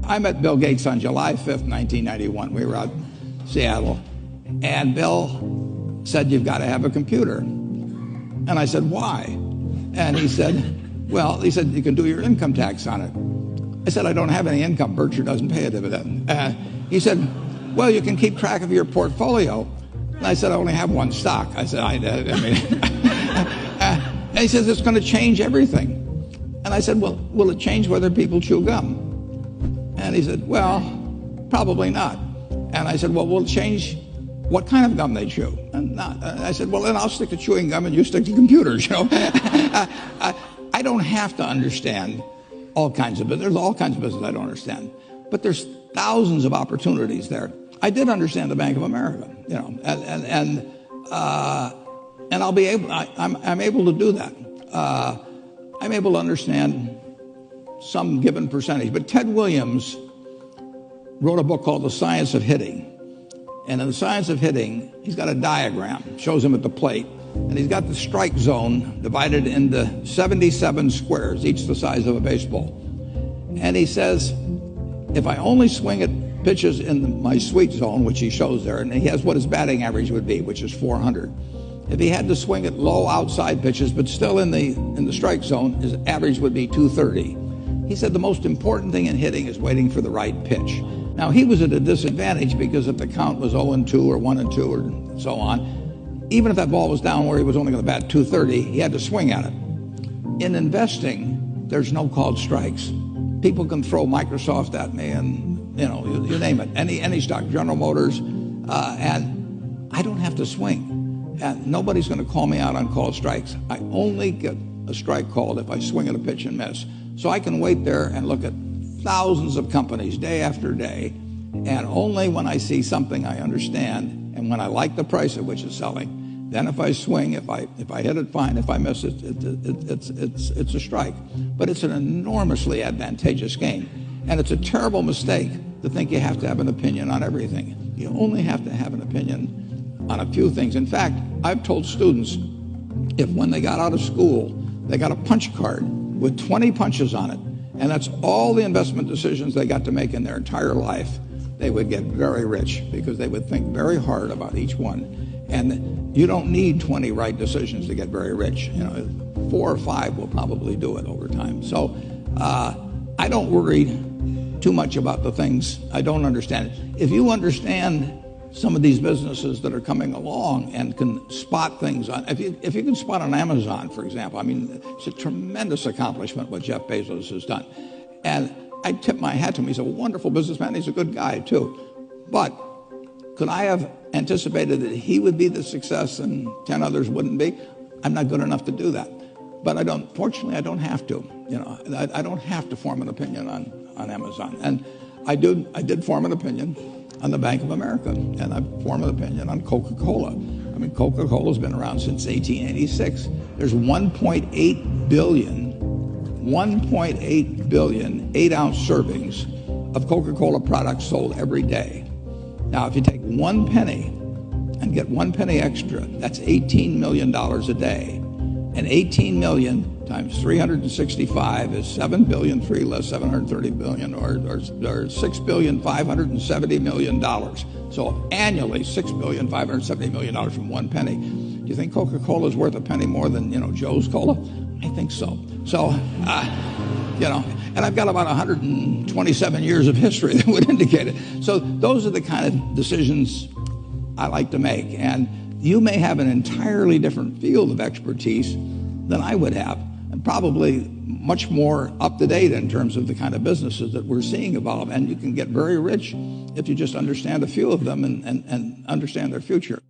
I met Bill Gates on July 5th, 1991. We were out in Seattle, and Bill said, "You've got to have a computer." And I said, "Why?" And he said, "You can do your income tax on it." I said, "I don't have any income. Berkshire doesn't pay a dividend." He said, "Well, you can keep track of your portfolio." And I said, "I only have one stock." I said, and he says, "It's going to change everything." And I said, "Well, will it change whether people chew gum?" And he said, "Well, probably not." And I said, "Well, will it change what kind of gum they chew?" And I said, "Well, then I'll stick to chewing gum and you stick to computers." I don't have to understand all kinds of business. There's all kinds of business I don't understand, but there's thousands of opportunities there. I did understand the Bank of America, and I'll be able. I'm able to do that. I'm able to understand some given percentage. But Ted Williams wrote a book called The Science of Hitting. And in The Science of Hitting, he's got a diagram, shows him at the plate. And he's got the strike zone divided into 77 squares, each the size of a baseball. And he says, if I only swing at pitches in my sweet zone, which he shows there, and he has what his batting average would be, which is 400. If he had to swing at low outside pitches, but still in the strike zone, his average would be 230. He said the most important thing in hitting is waiting for the right pitch. Now, he was at a disadvantage because if the count was 0-2 or 1-2 or so on, even if that ball was down where he was only going to bat 230, he had to swing at it. In investing, there's no called strikes. People can throw Microsoft at me and, you name it, any stock, General Motors, and I don't have to swing. And nobody's going to call me out on called strikes. I only get a strike called if I swing at a pitch and miss. So I can wait there and look at thousands of companies day after day, and only when I see something I understand and when I like the price at which it's selling, then if I swing, if I hit it, fine. If I miss it, it's a strike. But it's an enormously advantageous game, and it's a terrible mistake to think you have to have an opinion on everything. You only have to have an opinion on a few things. In fact, I've told students if when they got out of school, they got a punch card with 20 punches on it, and that's all the investment decisions they got to make in their entire life, they would get very rich because they would think very hard about each one. And you don't need 20 right decisions to get very rich. 4 or 5 will probably do it over time. So I don't worry too much about the things I don't understand. If you understand some of these businesses that are coming along and can spot things on, if you can spot on Amazon, for example, it's a tremendous accomplishment what Jeff Bezos has done. And I tip my hat to him. He's a wonderful businessman. He's a good guy too. But could I have anticipated that he would be the success and 10 others wouldn't be? I'm not good enough to do that. But fortunately, I don't have to. I don't have to form an opinion on Amazon. And I did form an opinion on the Bank of America, and I form an opinion on Coca-Cola. Coca-Cola's been around since 1886. There's 1.8 billion 8-ounce servings of Coca-Cola products sold every day. Now, if you take 1 penny and get 1 penny extra, that's $18 million a day. And 18 million times 365 is 7 billion, 3 less 730 billion, or 6 billion, 570 million dollars. So annually, 6 billion, 570 million dollars from 1 penny. Do you think Coca-Cola is worth a penny more than, Joe's Cola? I think so. So, and I've got about 127 years of history that would indicate it. So those are the kind of decisions I like to make. And you may have an entirely different field of expertise than I would have, and probably much more up to date in terms of the kind of businesses that we're seeing evolve. And you can get very rich if you just understand a few of them and understand their future.